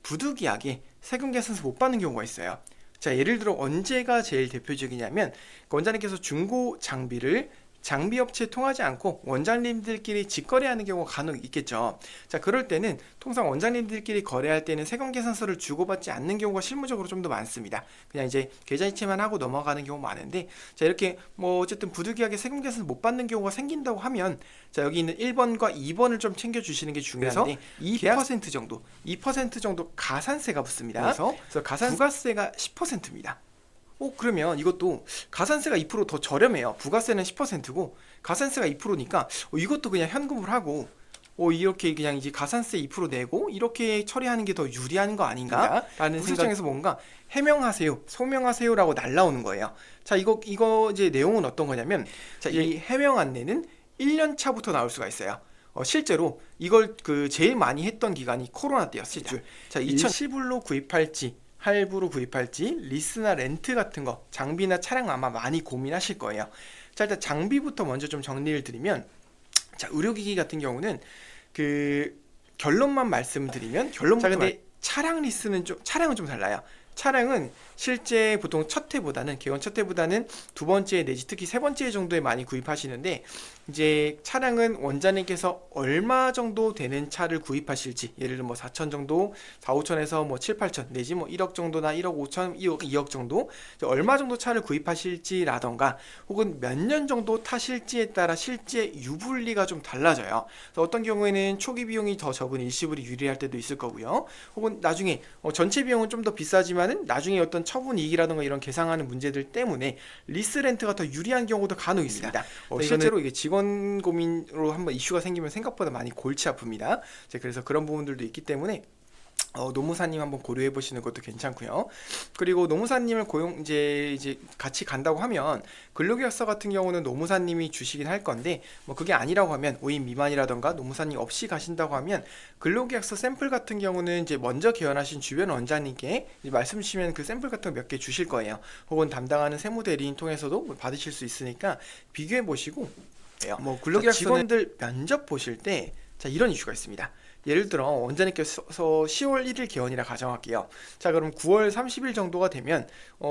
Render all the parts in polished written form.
부득이하게 세금 계산서 못 받는 경우가 있어요. 자, 예를 들어 언제가 제일 대표적이냐면 원장님께서 중고 장비를 장비업체에 통하지 않고 원장님들끼리 직거래하는 경우가 간혹 있겠죠. 자, 그럴 때는 통상 원장님들끼리 거래할 때는 세금 계산서를 주고받지 않는 경우가 실무적으로 좀 더 많습니다. 그냥 이제 계좌이체만 하고 넘어가는 경우 많은데, 자, 이렇게 뭐 어쨌든 부득이하게 세금 계산서 못 받는 경우가 생긴다고 하면, 자, 여기 있는 1번과 2번을 좀 챙겨 주시는 게 중요한데, 2% 정도 2% 정도 가산세가 붙습니다. 그래서 부가세가 10%입니다. 그러면 이것도 가산세가 2% 더 저렴해요. 부가세는 10%고 가산세가 2%니까 이것도 그냥 현금을 하고 이렇게 그냥 이제 가산세 2% 내고 이렇게 처리하는 게 더 유리한 거 아닌가? 라는 생각에서 뭔가 해명하세요, 소명하세요라고 날라오는 거예요. 자, 이거 이제 내용은 어떤 거냐면, 자, 이 해명 안내는 1년 차부터 나올 수가 있어요. 실제로 이걸 제일 많이 했던 기간이 코로나 때였습니다. 자, 2010불로 구입할지 할부로 구입할지 리스나 렌트 같은 거, 장비나 차량 아마 많이 고민하실 거예요. 자, 일단 장비부터 먼저 좀 정리를 드리면, 자, 의료기기 같은 경우는 결론만 말씀드리면, 자, 근데 차량은 좀 달라요. 차량은 실제 보통 개원 첫 해보다는 두 번째 내지 특히 세 번째 정도에 많이 구입하시는데, 이제 차량은 원장님께서 얼마 정도 되는 차를 구입하실지, 예를 들어 뭐 4천 정도, 4, 5천에서 뭐 7, 8천 내지 뭐 1억 정도나 1억 5천, 2억 정도, 얼마 정도 차를 구입하실지라던가 혹은 몇 년 정도 타실지에 따라 실제 유불리가 좀 달라져요. 그래서 어떤 경우에는 초기 비용이 더 적은 일시불이 유리할 때도 있을 거고요. 혹은 나중에 전체 비용은 좀 더 비싸지만은 나중에 어떤 처분 이익이라던가 이런 계상하는 문제들 때문에 리스 렌트가 더 유리한 경우도 간혹 있습니다. 실제로 이게 직원 고민으로 한번 이슈가 생기면 생각보다 많이 골치 아픕니다. 그래서 그런 부분들도 있기 때문에 노무사님 한번 고려해 보시는 것도 괜찮고요. 그리고 노무사님을 이제 같이 간다고 하면 근로계약서 같은 경우는 노무사님이 주시긴 할 건데, 뭐 그게 아니라고 하면 5인 미만이라던가 노무사님 없이 가신다고 하면 근로계약서 샘플 같은 경우는 이제 먼저 개원하신 주변 원장님께 말씀 주시면 그 샘플 같은 거 몇 개 주실 거예요. 혹은 담당하는 세무대리인 통해서도 받으실 수 있으니까 비교해 보시고, 뭐 근로계약서 직원들 면접 보실 때, 자, 이런 이슈가 있습니다. 예를 들어 원장님께서 10월 1일 개원이라 가정할게요. 자, 그럼 9월 30일 정도가 되면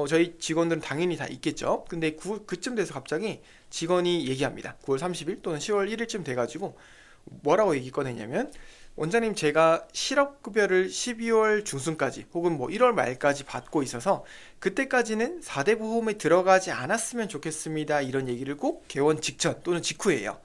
저희 직원들은 당연히 다 있겠죠. 근데 그쯤 돼서 갑자기 직원이 얘기합니다. 9월 30일 또는 10월 1일쯤 돼가지고 뭐라고 얘기 꺼내냐면, 원장님, 제가 실업급여를 12월 중순까지 혹은 뭐 1월 말까지 받고 있어서 그때까지는 4대 보험에 들어가지 않았으면 좋겠습니다. 이런 얘기를 꼭 개원 직전 또는 직후에 해요.